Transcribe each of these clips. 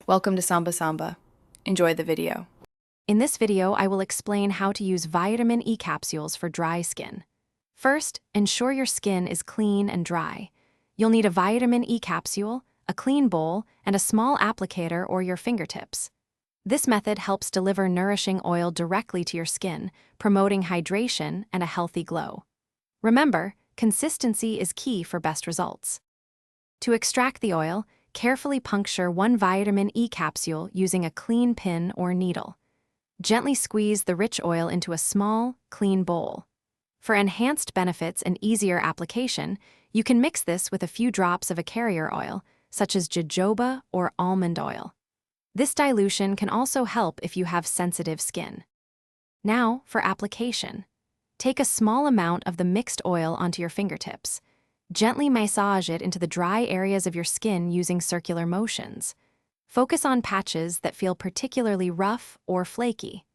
Welcome to Samba Samba. Enjoy the video. In this video, I will explain how to use vitamin E capsules for dry skin. First, ensure your skin is clean and dry. You'll need a vitamin E capsule, a clean bowl, and a small applicator or your fingertips. This method helps deliver nourishing oil directly to your skin, promoting hydration and a healthy glow. Remember, consistency is key for best results. To extract the oil, carefully puncture one vitamin E capsule using a clean pin or needle. Gently squeeze the rich oil into a small, clean bowl. For enhanced benefits and easier application, you can mix this with a few drops of a carrier oil, such as jojoba or almond oil. This dilution can also help if you have sensitive skin. Now, for application. Take a small amount of the mixed oil onto your fingertips. Gently massage it into the dry areas of your skin using circular motions. Focus on patches that feel particularly rough or flaky.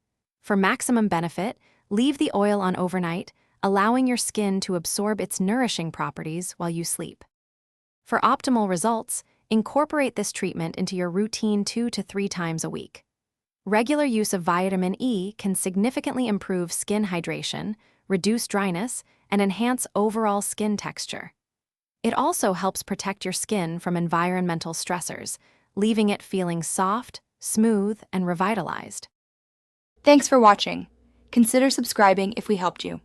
For maximum benefit, leave the oil on overnight, allowing your skin to absorb its nourishing properties while you sleep. For optimal results, incorporate this treatment into your routine 2 to 3 times a week. Regular use of vitamin E can significantly improve skin hydration, reduce dryness, and enhance overall skin texture. It also helps protect your skin from environmental stressors, leaving it feeling soft, smooth, and revitalized. Thanks for watching. Consider subscribing if we helped you.